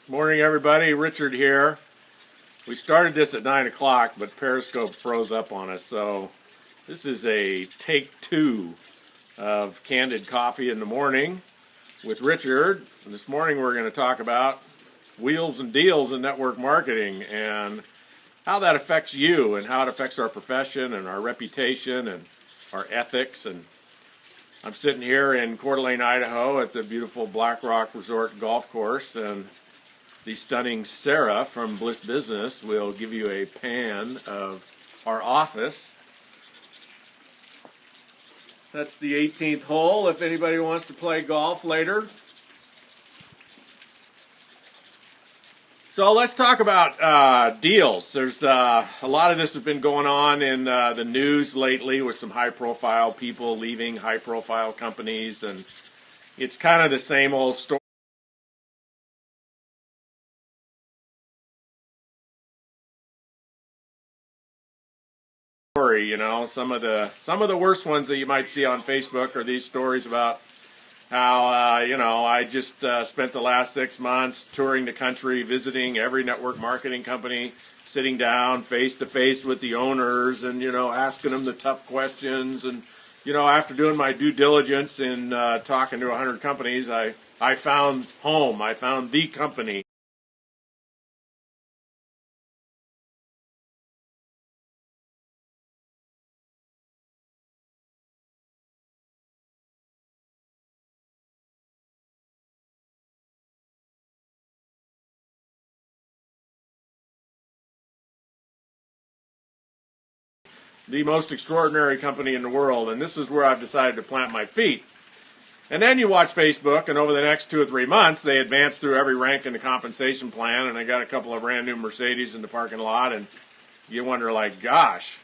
Morning, everybody. Richard here. We started this at 9 o'clock, but Periscope froze up on us, so this is a take 2 of Candid Coffee in the morning with Richard. And this morning we're going to talk about wheels and deals in network marketing and how that affects you and how it affects our profession and our reputation and our ethics. And I'm sitting here in Coeur d'Alene, Idaho at the beautiful Black Rock Resort Golf Course, and the stunning Sarah from Bliss Business will give you a pan of our office. That's the 18th hole if anybody wants to play golf later. So let's talk about deals. There's a lot of this has been going on in the news lately with some high-profile people leaving high-profile companies, and it's kind of the same old story. You know, some of the worst ones that you might see on Facebook are these stories about how I just spent the last 6 months touring the country, visiting every network marketing company, sitting down face to face with the owners, and asking them the tough questions. And after doing my due diligence in talking to 100 companies, I found home. I found the company. The most extraordinary company in the world, and this is where I've decided to plant my feet. And then you watch Facebook, and over the next 2 or 3 months, they advance through every rank in the compensation plan, and I got a couple of brand new Mercedes in the parking lot, and you wonder, like, gosh,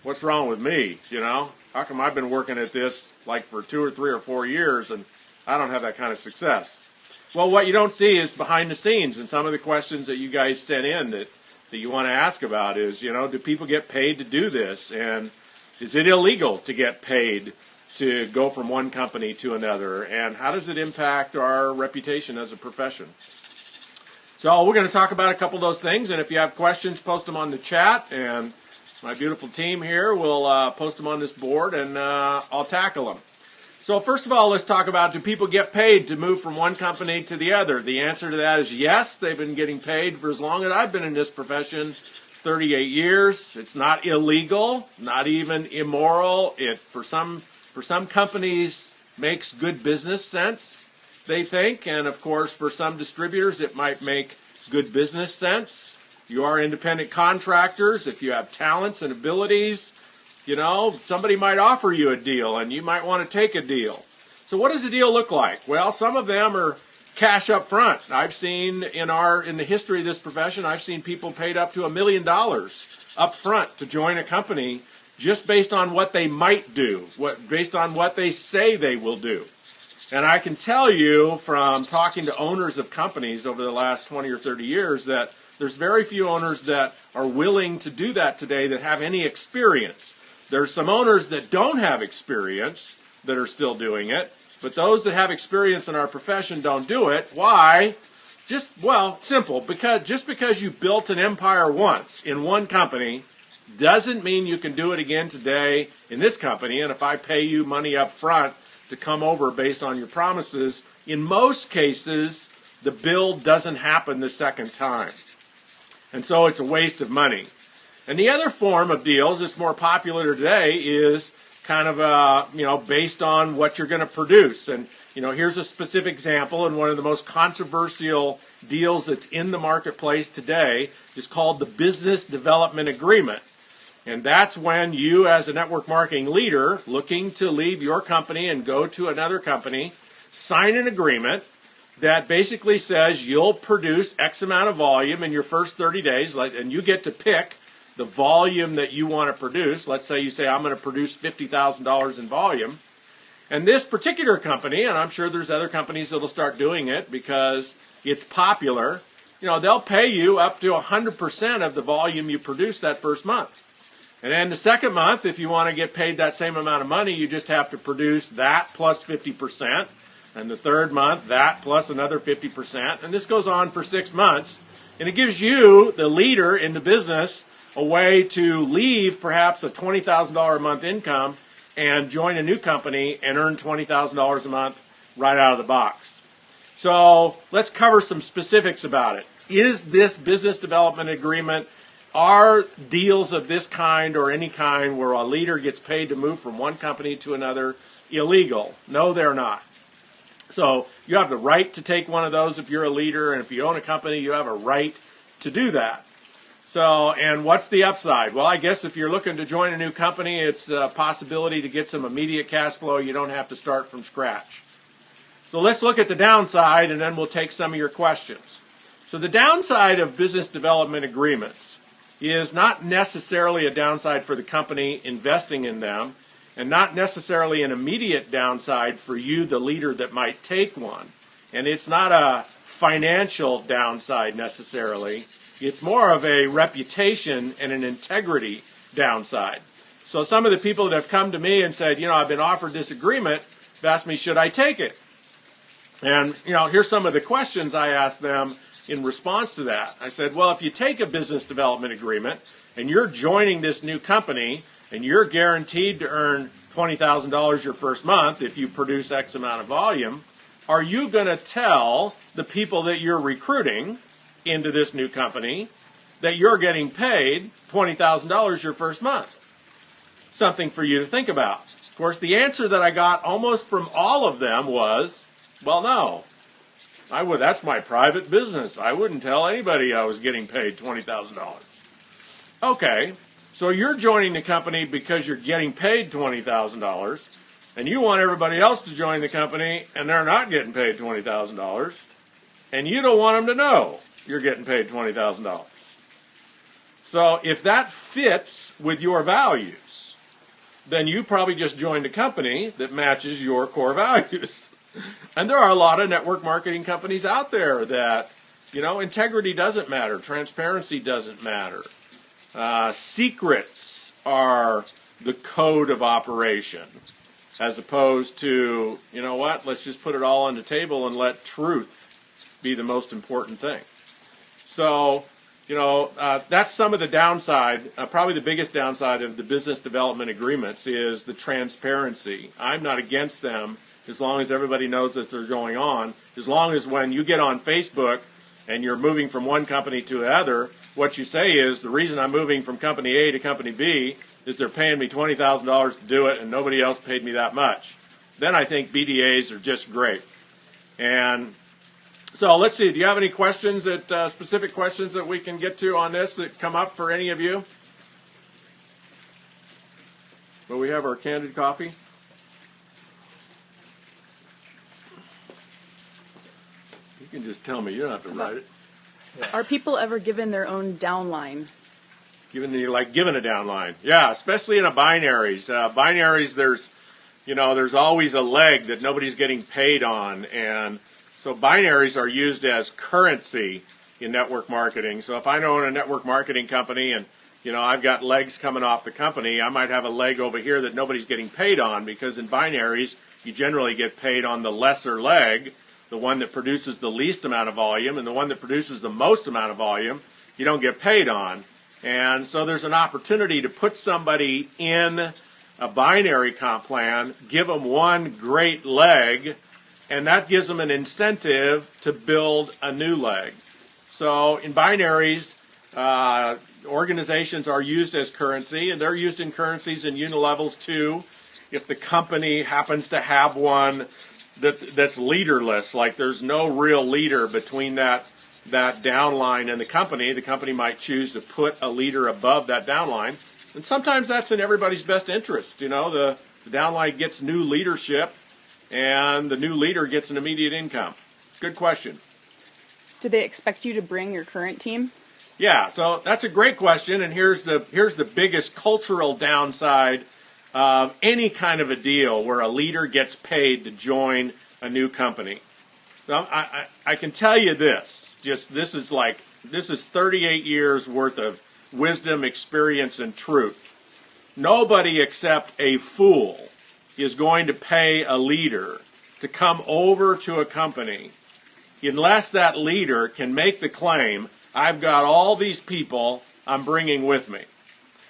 what's wrong with me, How come I've been working at this, like, for 2 or 3 or 4 years, and I don't have that kind of success? Well, what you don't see is behind the scenes, and some of the questions that you guys sent in that you want to ask about is, do people get paid to do this? And is it illegal to get paid to go from one company to another? And how does it impact our reputation as a profession? So we're going to talk about a couple of those things. And if you have questions, post them on the chat. And my beautiful team here will post them on this board, and I'll tackle them. So first of all, let's talk about, do people get paid to move from one company to the other? The answer to that is yes. They've been getting paid for as long as I've been in this profession, 38 years. It's not illegal, not even immoral. It, for some companies, makes good business sense, they think. And of course, for some distributors, it might make good business sense. You are independent contractors. If you have talents and abilities, somebody might offer you a deal, and you might want to take a deal. So what does a deal look like? Well, some of them are cash up front. I've seen in the history of this profession, I've seen people paid up to $1 million up front to join a company just based on what they might do, based on what they say they will do. And I can tell you from talking to owners of companies over the last 20 or 30 years that there's very few owners that are willing to do that today that have any experience. There's some owners that don't have experience that are still doing it, but those that have experience in our profession don't do it. Why? Simple. Just because you built an empire once in one company doesn't mean you can do it again today in this company. And if I pay you money up front to come over based on your promises, in most cases, the build doesn't happen the second time. And so it's a waste of money. And the other form of deals that's more popular today is kind of, based on what you're going to produce. And, here's a specific example, and one of the most controversial deals that's in the marketplace today is called the Business Development Agreement. And that's when you, as a network marketing leader, looking to leave your company and go to another company, sign an agreement that basically says you'll produce X amount of volume in your first 30 days, and you get to pick the volume that you want to produce. Let's say you say, I'm going to produce $50,000 in volume. And this particular company, and I'm sure there's other companies that will start doing it because it's popular, they'll pay you up to 100% of the volume you produce that first month. And then the second month, if you want to get paid that same amount of money, you just have to produce that plus 50%. And the third month, that plus another 50%. And this goes on for 6 months. And it gives you, the leader in the business, a way to leave perhaps a $20,000 a month income and join a new company and earn $20,000 a month right out of the box. So let's cover some specifics about it. Is this business development agreement, are deals of this kind or any kind where a leader gets paid to move from one company to another illegal? No, they're not. So you have the right to take one of those if you're a leader, and if you own a company, you have a right to do that. So, and what's the upside? Well, I guess if you're looking to join a new company, it's a possibility to get some immediate cash flow. You don't have to start from scratch. So let's look at the downside, and then we'll take some of your questions. So the downside of business development agreements is not necessarily a downside for the company investing in them, and not necessarily an immediate downside for you, the leader, that might take one. And it's not a financial downside necessarily. It's more of a reputation and an integrity downside. So some of the people that have come to me and said, I've been offered this agreement, have asked me, should I take it? And, here's some of the questions I asked them in response to that. I said, well, if you take a business development agreement and you're joining this new company, and you're guaranteed to earn $20,000 your first month if you produce X amount of volume, are you going to tell the people that you're recruiting into this new company that you're getting paid $20,000 your first month? Something for you to think about. Of course, the answer that I got almost from all of them was, well, no. That's my private business. I wouldn't tell anybody I was getting paid $20,000. Okay. So you're joining the company because you're getting paid $20,000, and you want everybody else to join the company, and they're not getting paid $20,000, and you don't want them to know you're getting paid $20,000. So if that fits with your values, then you probably just joined a company that matches your core values. And there are a lot of network marketing companies out there that, integrity doesn't matter, transparency doesn't matter. Secrets are the code of operation, as opposed to, let's just put it all on the table and let truth be the most important thing. So, that's some of the downside. Probably the biggest downside of the business development agreements is the transparency. I'm not against them as long as everybody knows that they're going on, as long as when you get on Facebook and you're moving from one company to another, what you say is, the reason I'm moving from company A to company B is they're paying me $20,000 to do it and nobody else paid me that much. Then I think BDAs are just great. And so let's see, do you have any questions, specific questions that we can get to on this that come up for any of you? Well, we have our Candid Coffee. You can just tell me, you don't have to write it. Yeah. Are people ever given their own downline? Given a downline, yeah, especially in a binaries. Binaries, there's always a leg that nobody's getting paid on, and so binaries are used as currency in network marketing. So if I own a network marketing company and I've got legs coming off the company, I might have a leg over here that nobody's getting paid on, because in binaries you generally get paid on the lesser leg, the one that produces the least amount of volume, and the one that produces the most amount of volume, you don't get paid on. And so there's an opportunity to put somebody in a binary comp plan, give them one great leg, and that gives them an incentive to build a new leg. So in binaries, organizations are used as currency, and they're used in currencies in unilevels too. If the company happens to have one that's leaderless, like there's no real leader between that downline and the company might choose to put a leader above that downline. And sometimes that's in everybody's best interest. The downline gets new leadership, and the new leader gets an immediate income. Good question. Do they expect you to bring your current team? Yeah, so that's a great question, and here's the biggest cultural downside of any kind of a deal where a leader gets paid to join a new company. So I can tell you this. This is 38 years worth of wisdom, experience, and truth. Nobody except a fool is going to pay a leader to come over to a company unless that leader can make the claim, I've got all these people I'm bringing with me.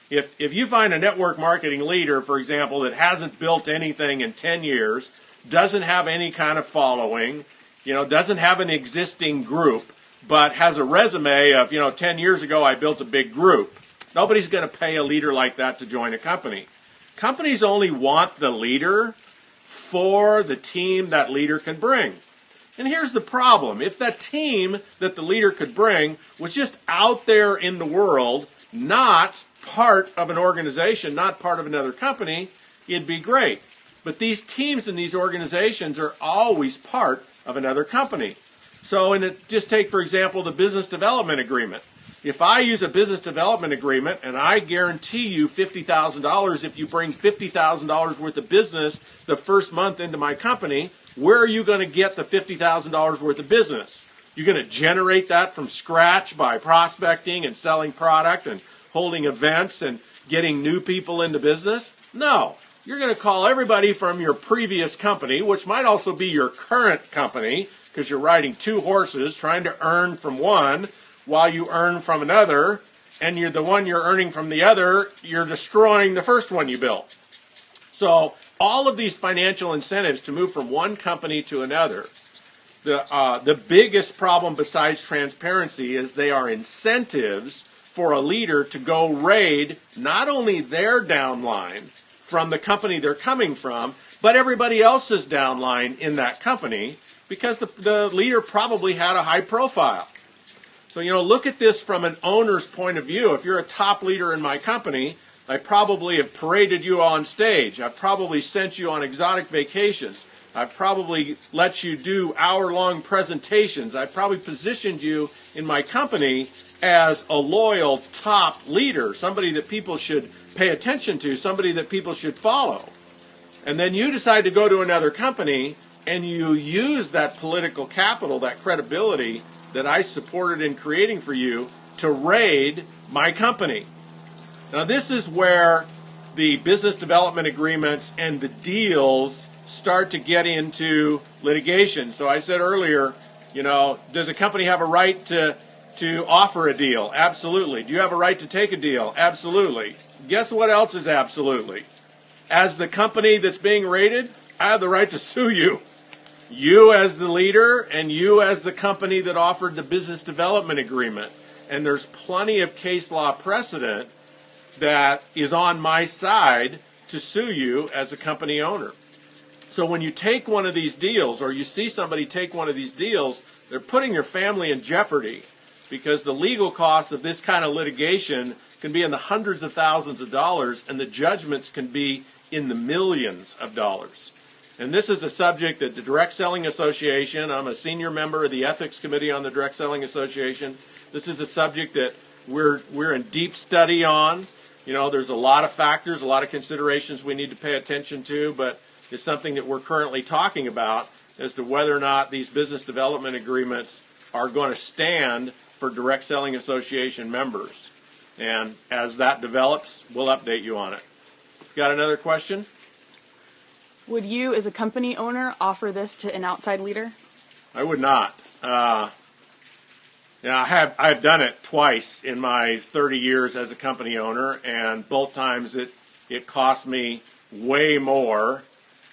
If you find a network marketing leader, for example, that hasn't built anything in 10 years, doesn't have any kind of following, doesn't have an existing group, but has a resume of, 10 years ago I built a big group, nobody's going to pay a leader like that to join a company. Companies only want the leader for the team that leader can bring. And here's the problem. If that team that the leader could bring was just out there in the world, not part of an organization, not part of another company, it'd be great. But these teams and these organizations are always part of another company. So just take, for example, the business development agreement. If I use a business development agreement and I guarantee you $50,000 if you bring $50,000 worth of business the first month into my company, where are you going to get the $50,000 worth of business? You're going to generate that from scratch by prospecting and selling product and holding events and getting new people into business? No. You're going to call everybody from your previous company, which might also be your current company, because you're riding two horses trying to earn from one while you earn from another, and you're the one you're earning from the other, you're destroying the first one you built. So all of these financial incentives to move from one company to another, the biggest problem besides transparency is they are incentives for a leader to go raid not only their downline from the company they're coming from, but everybody else's downline in that company, because the leader probably had a high profile. So, look at this from an owner's point of view. If you're a top leader in my company, I probably have paraded you on stage. I've probably sent you on exotic vacations. I've probably let you do hour-long presentations. I've probably positioned you in my company as a loyal top leader, somebody that people should pay attention to, somebody that people should follow. And then you decide to go to another company and you use that political capital, that credibility that I supported in creating for you to raid my company. Now this is where the business development agreements and the deals start to get into litigation. So I said earlier, does a company have a right to offer a deal? Absolutely. Do you have a right to take a deal? Absolutely. Guess what else is absolutely? As the company that's being raided, I have the right to sue you. You as the leader and you as the company that offered the business development agreement. And there's plenty of case law precedent that is on my side to sue you as a company owner. So when you take one of these deals, or you see somebody take one of these deals, they're putting your family in jeopardy, because the legal costs of this kind of litigation can be in the hundreds of thousands of dollars, and the judgments can be in the millions of dollars. And this is a subject that the Direct Selling Association, I'm a senior member of the Ethics Committee on the Direct Selling Association. This is a subject that we're in deep study on. There's a lot of factors, a lot of considerations we need to pay attention to, but it's something that we're currently talking about as to whether or not these business development agreements are going to stand for Direct Selling Association members. And as that develops, we'll update you on it. Got another question? Would you, as a company owner, offer this to an outside leader? I would not. I've done it twice in my 30 years as a company owner, and both times it cost me way more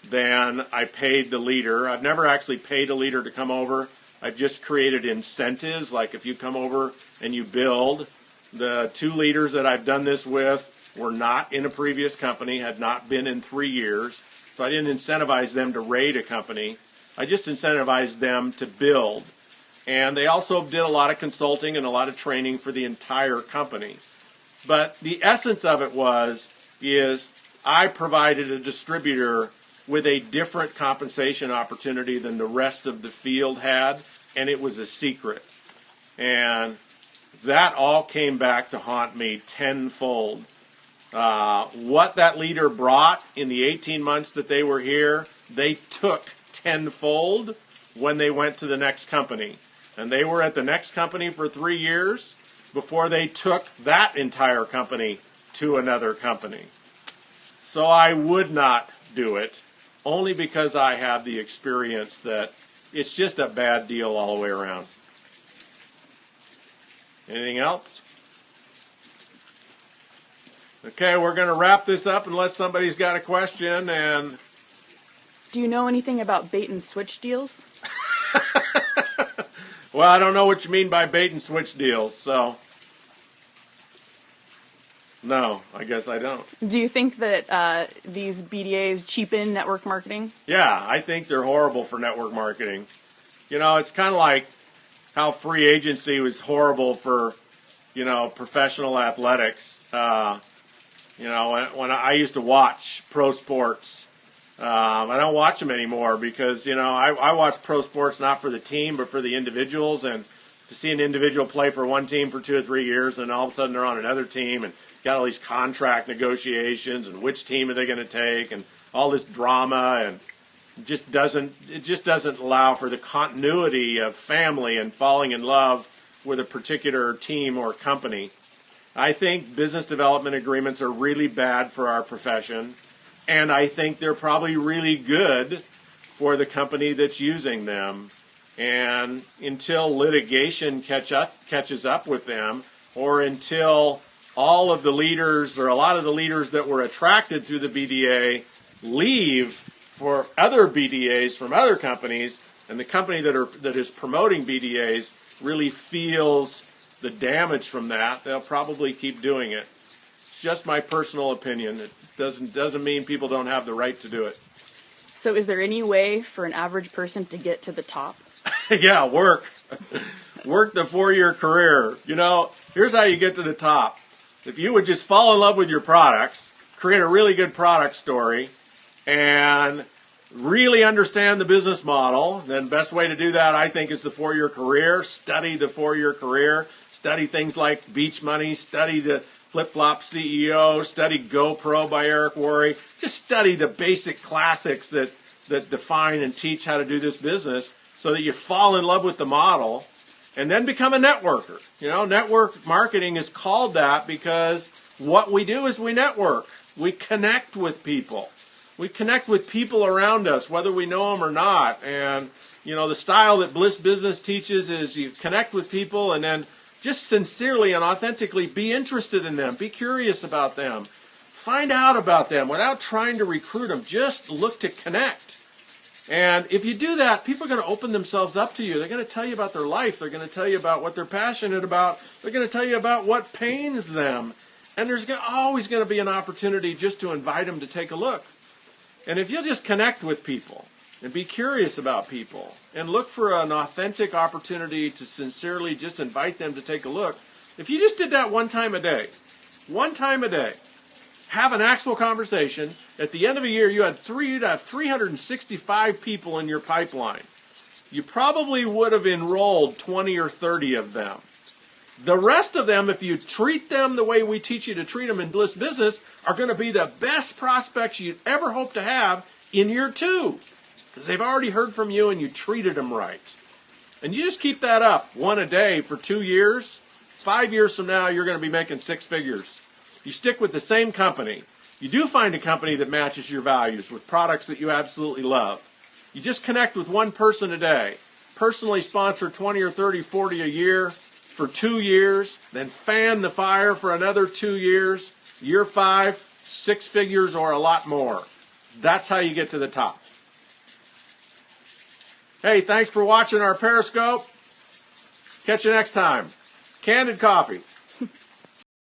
than I paid the leader. I've never actually paid a leader to come over. I've just created incentives, like if you come over and you build. The two leaders that I've done this with were not in a previous company, had not been in 3 years. So I didn't incentivize them to raid a company. I just incentivized them to build. And they also did a lot of consulting and a lot of training for the entire company. But the essence of it is I provided a distributor with a different compensation opportunity than the rest of the field had, and it was a secret. And that all came back to haunt me tenfold. What that leader brought in the 18 months that they were here, they took tenfold when they went to the next company. And they were at the next company for 3 years before they took that entire company to another company. So I would not do it. only because I have the experience that it's just a bad deal all the way around. Anything else? Okay, we're going to wrap this up unless somebody's got a question. And do you know anything about bait and switch deals? Well, I don't know what you mean by bait and switch deals, so no, I guess I don't. Do you think that these BDAs cheapen network marketing? Yeah, I think they're horrible for network marketing. You know, it's kind of like how free agency was horrible for, professional athletics. When I used to watch pro sports, I don't watch them anymore because, I watch pro sports not for the team but for the individuals, and to see an individual play for one team for 2 or 3 years and all of a sudden they're on another team and got all these contract negotiations and which team are they going to take and all this drama, and it just doesn't allow for the continuity of family and falling in love with a particular team or company. I think business development agreements are really bad for our profession, and I think they're probably really good for the company that's using them. And until litigation catches up with them, or until all of the leaders or a lot of the leaders that were attracted through the BDA leave for other BDAs from other companies, and the company that is promoting BDAs really feels the damage from that, they'll probably keep doing it. It's just my personal opinion. It doesn't mean people don't have the right to do it. So is there any way for an average person to get to the top? Yeah, work the 4-year career. Here's how you get to the top. If you would just fall in love with your products, create a really good product story, and really understand the business model, then the best way to do that, I think, is the 4-year career. Study the 4-year career. Study things like Beach Money. Study the Flip Flop CEO. Study GoPro by Eric Worre. Just study the basic classics that define and teach how to do this business so that you fall in love with the model and then become a networker. Network marketing is called that because what we do is we network. We connect with people. We connect with people around us, whether we know them or not. And, the style that Bliss Business teaches is you connect with people and then just sincerely and authentically be interested in them. Be curious about them. Find out about them without trying to recruit them. Just look to connect. And if you do that, people are going to open themselves up to you. They're going to tell you about their life. They're going to tell you about what they're passionate about. They're going to tell you about what pains them. And there's always going to be an opportunity just to invite them to take a look. And if you'll just connect with people and be curious about people and look for an authentic opportunity to sincerely just invite them to take a look, if you just did that one time a day, have an actual conversation, at the end of a year you'd have 365 people in your pipeline. You probably would have enrolled 20 or 30 of them. The rest of them, if you treat them the way we teach you to treat them in Bliss Business, are going to be the best prospects you'd ever hope to have in year 2. Because they've already heard from you and you treated them right. And you just keep that up, one a day for 2 years. 5 years from now, you're going to be making 6 figures. You stick with the same company. You do find a company that matches your values with products that you absolutely love. You just connect with one person a day. Personally sponsor 20 or 30, 40 a year for 2 years, then fan the fire for another 2 years. Year 5, 6 figures or a lot more. That's how you get to the top. Hey, thanks for watching our Periscope. Catch you next time. Candid Coffee.